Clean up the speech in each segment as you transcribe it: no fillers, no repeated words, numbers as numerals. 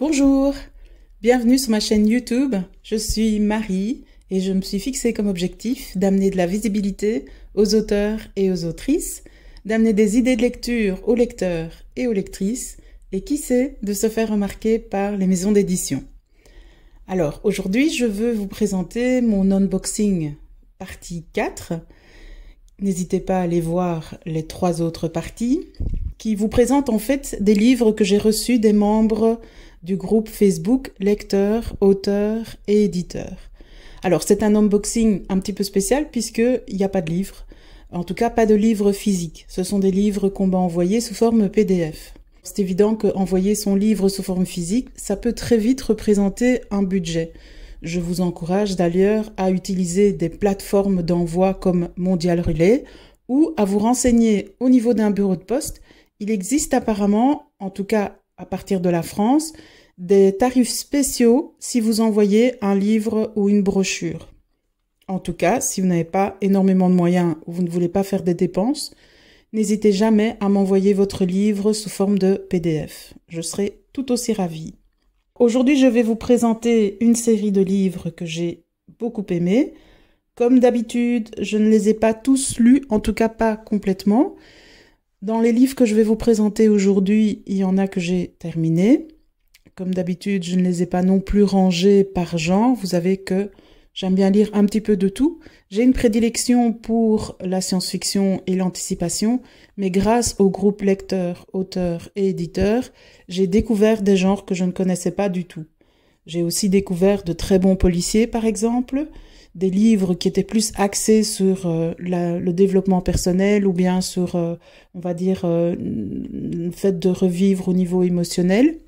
Bonjour, bienvenue sur ma chaîne YouTube. Je suis Marie et je me suis fixée comme objectif d'amener de la visibilité aux auteurs et aux autrices, d'amener des idées de lecture aux lecteurs et aux lectrices et qui sait, de se faire remarquer par les maisons d'édition. Alors aujourd'hui, je veux vous présenter mon unboxing partie 4. N'hésitez pas à aller voir les 3 autres parties qui vous présentent en fait des livres que j'ai reçus des membres du groupe Facebook lecteurs, auteurs et éditeurs. Alors c'est un unboxing un petit peu spécial puisqu'il n'y a pas de livre, en tout cas pas de livre physique. Ce sont des livres qu'on m'a envoyés sous forme PDF. C'est évident qu'envoyer son livre sous forme physique, ça peut très vite représenter un budget. Je vous encourage d'ailleurs à utiliser des plateformes d'envoi comme Mondial Relay ou à vous renseigner au niveau d'un bureau de poste. Il existe apparemment, en tout cas à partir de la France, des tarifs spéciaux si vous envoyez un livre ou une brochure. En tout cas, si vous n'avez pas énormément de moyens ou vous ne voulez pas faire des dépenses, n'hésitez jamais à m'envoyer votre livre sous forme de PDF. Je serai tout aussi ravie. Aujourd'hui, je vais vous présenter une série de livres que j'ai beaucoup aimés. Comme d'habitude, je ne les ai pas tous lus, en tout cas pas complètement. Dans les livres que je vais vous présenter aujourd'hui, il y en a que j'ai terminés. Comme d'habitude, je ne les ai pas non plus rangés par genre. Vous savez que j'aime bien lire un petit peu de tout. J'ai une prédilection pour la science-fiction et l'anticipation, mais grâce au groupe lecteurs, auteurs et éditeurs, j'ai découvert des genres que je ne connaissais pas du tout. J'ai aussi découvert de très bons policiers, par exemple, des livres qui étaient plus axés sur le développement personnel ou bien sur, on va dire, le fait de revivre au niveau émotionnel.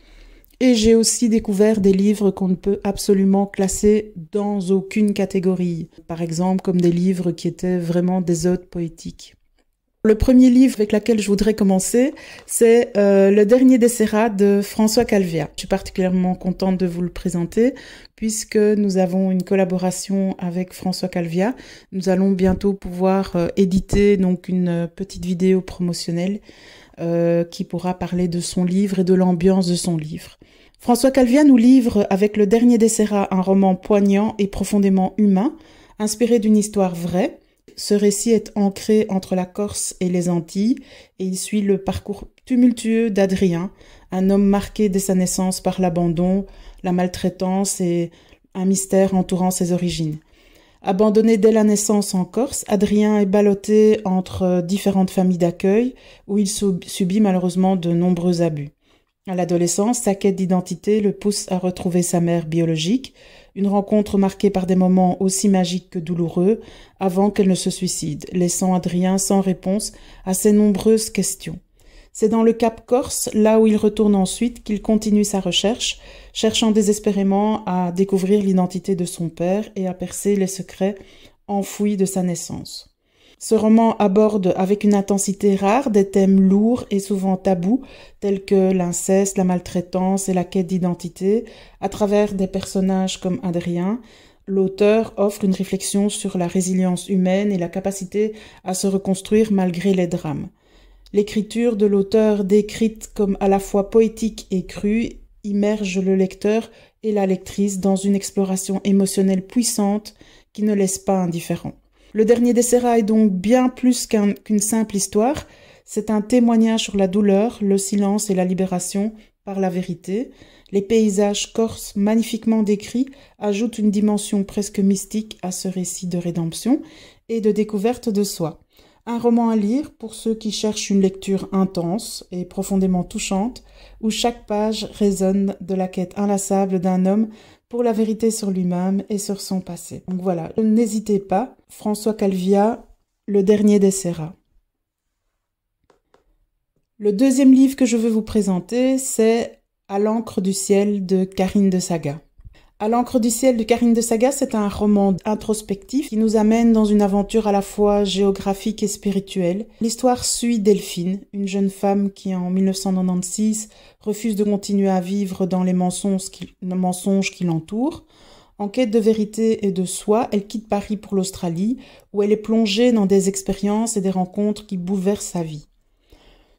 Et j'ai aussi découvert des livres qu'on ne peut absolument classer dans aucune catégorie. Par exemple, comme des livres qui étaient vraiment des odes poétiques. Le premier livre avec lequel je voudrais commencer, c'est Le Dernier Desserat de François Calvia. Je suis particulièrement contente de vous le présenter puisque nous avons une collaboration avec François Calvia. Nous allons bientôt pouvoir éditer donc une petite vidéo promotionnelle qui pourra parler de son livre et de l'ambiance de son livre. François Calvia nous livre avec Le Dernier Desserat un roman poignant et profondément humain, inspiré d'une histoire vraie. Ce récit est ancré entre la Corse et les Antilles et il suit le parcours tumultueux d'Adrien, un homme marqué dès sa naissance par l'abandon, la maltraitance et un mystère entourant ses origines. Abandonné dès la naissance en Corse, Adrien est ballotté entre différentes familles d'accueil où il subit malheureusement de nombreux abus. À l'adolescence, sa quête d'identité le pousse à retrouver sa mère biologique, une rencontre marquée par des moments aussi magiques que douloureux avant qu'elle ne se suicide, laissant Adrien sans réponse à ses nombreuses questions. C'est dans le Cap Corse, là où il retourne ensuite, qu'il continue sa recherche, cherchant désespérément à découvrir l'identité de son père et à percer les secrets enfouis de sa naissance. Ce roman aborde avec une intensité rare des thèmes lourds et souvent tabous, tels que l'inceste, la maltraitance et la quête d'identité. À travers des personnages comme Adrien, l'auteur offre une réflexion sur la résilience humaine et la capacité à se reconstruire malgré les drames. L'écriture de l'auteur, décrite comme à la fois poétique et crue, immerge le lecteur et la lectrice dans une exploration émotionnelle puissante qui ne laisse pas indifférent. Le Dernier Desserat est donc bien plus qu'une simple histoire. C'est un témoignage sur la douleur, le silence et la libération par la vérité. Les paysages corses magnifiquement décrits ajoutent une dimension presque mystique à ce récit de rédemption et de découverte de soi. Un roman à lire pour ceux qui cherchent une lecture intense et profondément touchante, où chaque page résonne de la quête inlassable d'un homme pour la vérité sur lui-même et sur son passé. Donc voilà, n'hésitez pas, François Calvia, Le Dernier Desserat. Le deuxième livre que je veux vous présenter, c'est À l'encre du ciel de Karine de Saga. À l'encre du ciel de Karine de Saga, c'est un roman introspectif qui nous amène dans une aventure à la fois géographique et spirituelle. L'histoire suit Delphine, une jeune femme qui en 1996 refuse de continuer à vivre dans les mensonges qui l'entourent. En quête de vérité et de soi, elle quitte Paris pour l'Australie, où elle est plongée dans des expériences et des rencontres qui bouleversent sa vie.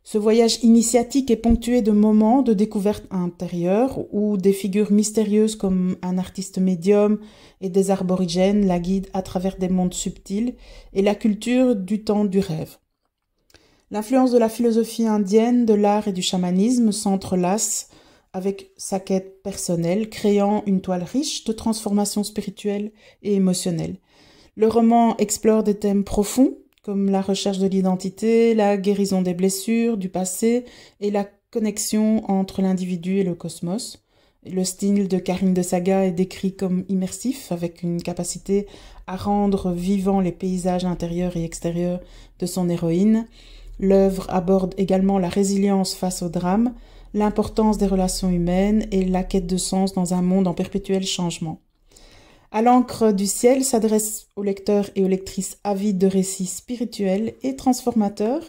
Ce voyage initiatique est ponctué de moments de découverte intérieure où des figures mystérieuses comme un artiste médium et des aborigènes la guident à travers des mondes subtils et la culture du temps du rêve. L'influence de la philosophie indienne, de l'art et du chamanisme s'entrelace avec sa quête personnelle, créant une toile riche de transformations spirituelles et émotionnelles. Le roman explore des thèmes profonds comme la recherche de l'identité, la guérison des blessures, du passé et la connexion entre l'individu et le cosmos. Le style de Karine de Saga est décrit comme immersif, avec une capacité à rendre vivants les paysages intérieurs et extérieurs de son héroïne. L'œuvre aborde également la résilience face au drame, l'importance des relations humaines et la quête de sens dans un monde en perpétuel changement. À l'encre du ciel s'adresse aux lecteurs et aux lectrices avides de récits spirituels et transformateurs,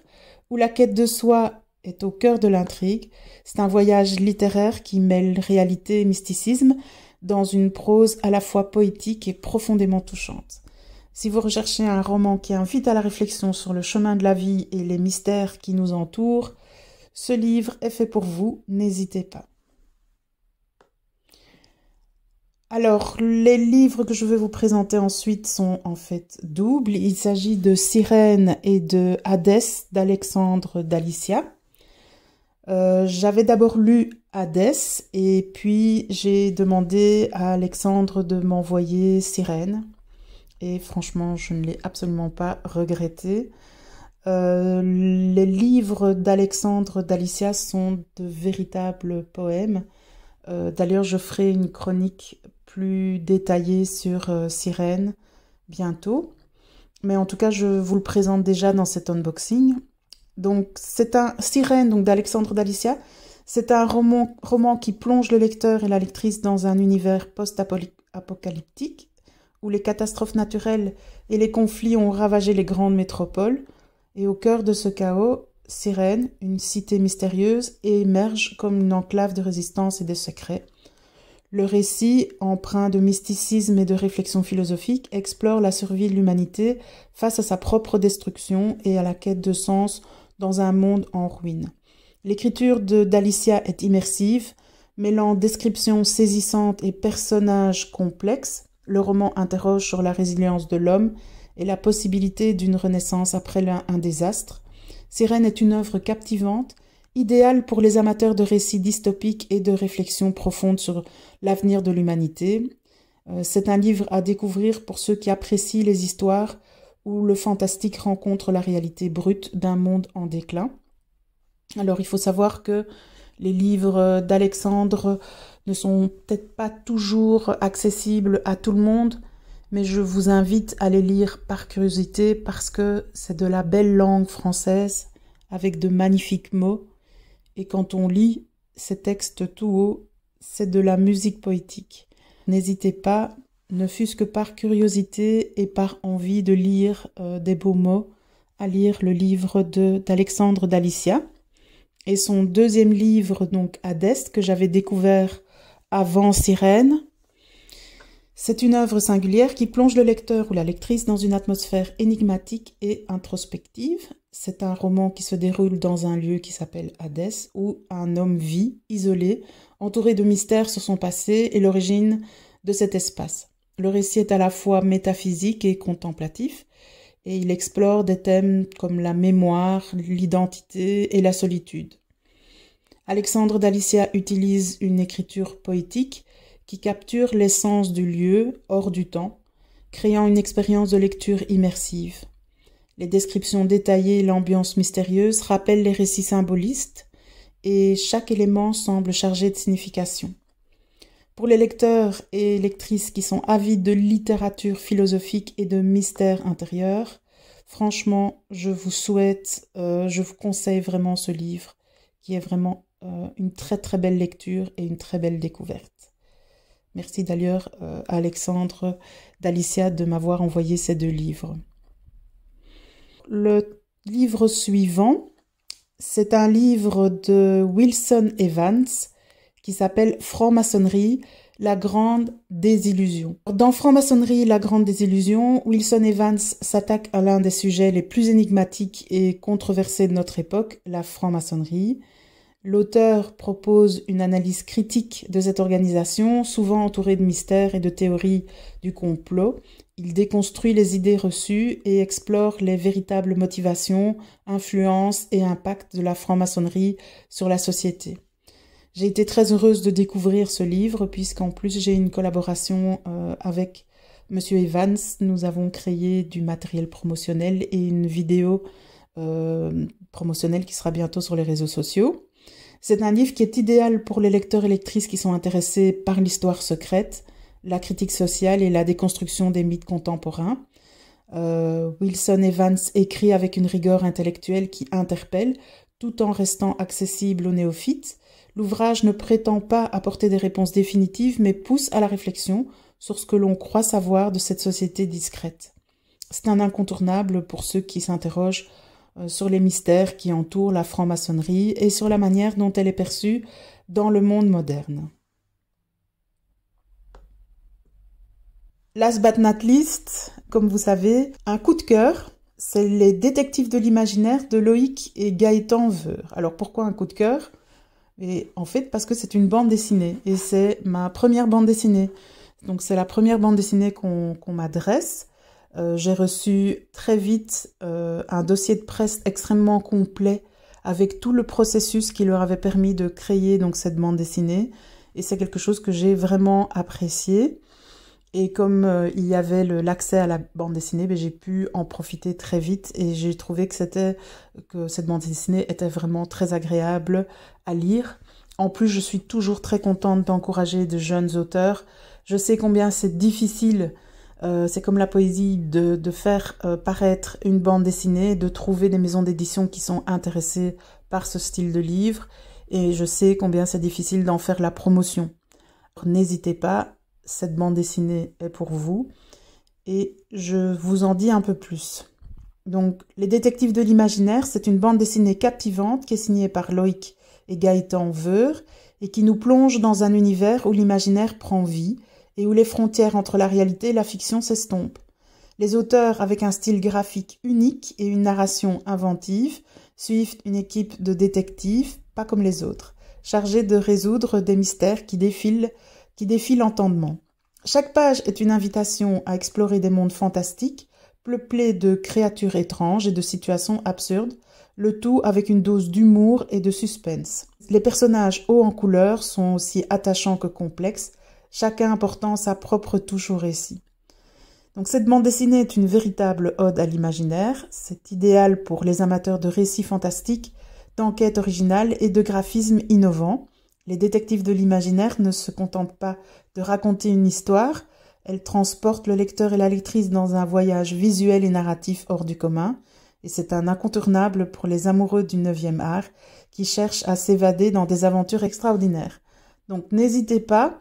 où la quête de soi est au cœur de l'intrigue. C'est un voyage littéraire qui mêle réalité et mysticisme dans une prose à la fois poétique et profondément touchante. Si vous recherchez un roman qui invite à la réflexion sur le chemin de la vie et les mystères qui nous entourent, ce livre est fait pour vous, n'hésitez pas. Alors, les livres que je vais vous présenter ensuite sont en fait doubles. Il s'agit de Sirène et de Hadès d'Alexandre Dalicia. J'avais d'abord lu Hadès et puis j'ai demandé à Alexandre de m'envoyer Sirène. Et franchement, je ne l'ai absolument pas regretté. Les livres d'Alexandre Dalicia sont de véritables poèmes. D'ailleurs, je ferai une chronique plus détaillée sur Sirène bientôt. Mais en tout cas, je vous le présente déjà dans cet unboxing. Donc, c'est un Sirène donc d'Alexandre Dalicia. C'est un roman qui plonge le lecteur et la lectrice dans un univers post-apocalyptique où les catastrophes naturelles et les conflits ont ravagé les grandes métropoles. Et au cœur de ce chaos, Sirène, une cité mystérieuse, émerge comme une enclave de résistance et de secrets. Le récit, empreint de mysticisme et de réflexion philosophique, explore la survie de l'humanité face à sa propre destruction et à la quête de sens dans un monde en ruine. L'écriture de Dalicia est immersive, mêlant descriptions saisissantes et personnages complexes. Le roman interroge sur la résilience de l'homme et la possibilité d'une renaissance après un désastre. Sirène est une œuvre captivante, idéale pour les amateurs de récits dystopiques et de réflexions profondes sur l'avenir de l'humanité. C'est un livre à découvrir pour ceux qui apprécient les histoires où le fantastique rencontre la réalité brute d'un monde en déclin. Alors il faut savoir que les livres d'Alexandre ne sont peut-être pas toujours accessibles à tout le monde, mais je vous invite à les lire par curiosité parce que c'est de la belle langue française avec de magnifiques mots. Et quand on lit ces textes tout haut, c'est de la musique poétique. N'hésitez pas, ne fût-ce que par curiosité et par envie de lire des beaux mots, à lire le livre d'Alexandre Dalicia. Et son deuxième livre, donc Hadès, que j'avais découvert avant Sirène. C'est une œuvre singulière qui plonge le lecteur ou la lectrice dans une atmosphère énigmatique et introspective. C'est un roman qui se déroule dans un lieu qui s'appelle Hadès, où un homme vit, isolé, entouré de mystères sur son passé et l'origine de cet espace. Le récit est à la fois métaphysique et contemplatif, et il explore des thèmes comme la mémoire, l'identité et la solitude. Alexandre Dalicia utilise une écriture poétique qui capture l'essence du lieu hors du temps, créant une expérience de lecture immersive. Les descriptions détaillées et l'ambiance mystérieuse rappellent les récits symbolistes et chaque élément semble chargé de signification. Pour les lecteurs et lectrices qui sont avides de littérature philosophique et de mystère intérieur, franchement, je vous conseille vraiment ce livre qui est vraiment une très très belle lecture et une très belle découverte. Merci d'ailleurs à Alexandre Dalicia de m'avoir envoyé ces deux livres. Le livre suivant, c'est un livre de Wilson Evans qui s'appelle Franc-maçonnerie, La grande désillusion. Dans Franc-maçonnerie, la grande désillusion, Wilson Evans s'attaque à l'un des sujets les plus énigmatiques et controversés de notre époque, la franc-maçonnerie. L'auteur propose une analyse critique de cette organisation, souvent entourée de mystères et de théories du complot. Il déconstruit les idées reçues et explore les véritables motivations, influences et impacts de la franc-maçonnerie sur la société. J'ai été très heureuse de découvrir ce livre puisqu'en plus j'ai une collaboration avec Monsieur Evans. Nous avons créé du matériel promotionnel et une vidéo promotionnelle qui sera bientôt sur les réseaux sociaux. C'est un livre qui est idéal pour les lecteurs et lectrices qui sont intéressés par l'histoire secrète, la critique sociale et la déconstruction des mythes contemporains. Wilson Evans écrit avec une rigueur intellectuelle qui interpelle tout en restant accessible aux néophytes. L'ouvrage ne prétend pas apporter des réponses définitives, mais pousse à la réflexion sur ce que l'on croit savoir de cette société discrète. C'est un incontournable pour ceux qui s'interrogent sur les mystères qui entourent la franc-maçonnerie et sur la manière dont elle est perçue dans le monde moderne. Last but not least, comme vous savez, un coup de cœur, c'est Les Détectives de l'imaginaire de Loïc et Gaëtan Veur. Alors pourquoi un coup de cœur ? Et en fait, parce que c'est une bande dessinée, et c'est ma première bande dessinée. Donc c'est la première bande dessinée qu'on m'adresse. J'ai reçu très vite un dossier de presse extrêmement complet avec tout le processus qui leur avait permis de créer donc cette bande dessinée. Et c'est quelque chose que j'ai vraiment apprécié. Et comme il y avait l'accès à la bande dessinée, j'ai pu en profiter très vite et j'ai trouvé que cette bande dessinée était vraiment très agréable à lire. En plus, je suis toujours très contente d'encourager de jeunes auteurs. Je sais combien c'est difficile, c'est comme la poésie, de faire paraître une bande dessinée, de trouver des maisons d'édition qui sont intéressées par ce style de livre. Et je sais combien c'est difficile d'en faire la promotion. Alors, n'hésitez pas. Cette bande dessinée est pour vous et je vous en dis un peu plus. Donc, Les Détectives de l'imaginaire, c'est une bande dessinée captivante qui est signée par Loïc et Gaëtan Veur et qui nous plonge dans un univers où l'imaginaire prend vie et où les frontières entre la réalité et la fiction s'estompent. Les auteurs, avec un style graphique unique et une narration inventive, suivent une équipe de détectives, pas comme les autres, chargés de résoudre des mystères qui défient l'entendement. Chaque page est une invitation à explorer des mondes fantastiques, peuplés de créatures étranges et de situations absurdes, le tout avec une dose d'humour et de suspense. Les personnages hauts en couleur sont aussi attachants que complexes, chacun apportant sa propre touche au récit. Donc cette bande dessinée est une véritable ode à l'imaginaire, c'est idéal pour les amateurs de récits fantastiques, d'enquêtes originales et de graphismes innovants. Les Détectives de l'imaginaire ne se contentent pas de raconter une histoire, elles transportent le lecteur et la lectrice dans un voyage visuel et narratif hors du commun, et c'est un incontournable pour les amoureux du 9e art qui cherchent à s'évader dans des aventures extraordinaires. Donc n'hésitez pas,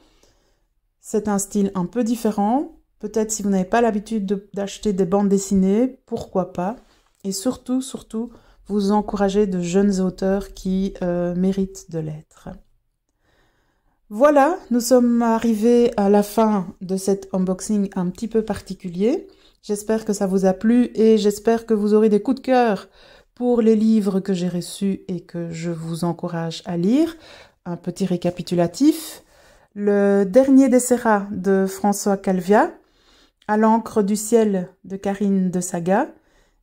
c'est un style un peu différent, peut-être si vous n'avez pas l'habitude d'acheter des bandes dessinées, pourquoi pas, et surtout, vous encouragez de jeunes auteurs qui méritent de l'être. Voilà, nous sommes arrivés à la fin de cet unboxing un petit peu particulier. J'espère que ça vous a plu et j'espère que vous aurez des coups de cœur pour les livres que j'ai reçus et que je vous encourage à lire. Un petit récapitulatif. Le dernier Desserrat de François Calvia, À l'encre du ciel de Karine de Saga,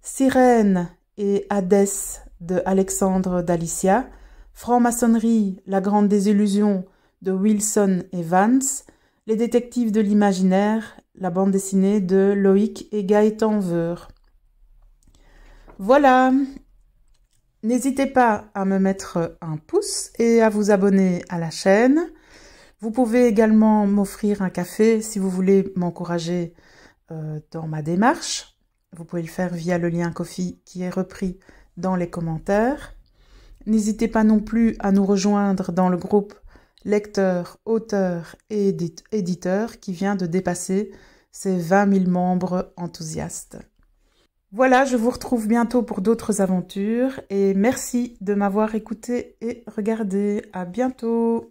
Sirène et Hadès de Alexandre Dalicia, Franc-maçonnerie, la grande désillusion de Wilson Evans, Les Détectives de l'imaginaire, la bande dessinée de Loïc et Gaëtan Veur. Voilà, n'hésitez pas à me mettre un pouce et à vous abonner à la chaîne. Vous pouvez également m'offrir un café si vous voulez m'encourager dans ma démarche. Vous pouvez le faire via le lien Ko-fi qui est repris dans les commentaires. N'hésitez pas non plus à nous rejoindre dans le groupe lecteurs, auteurs et éditeurs qui vient de dépasser ses 20 000 membres enthousiastes. Voilà, je vous retrouve bientôt pour d'autres aventures et merci de m'avoir écouté et regardé. À bientôt!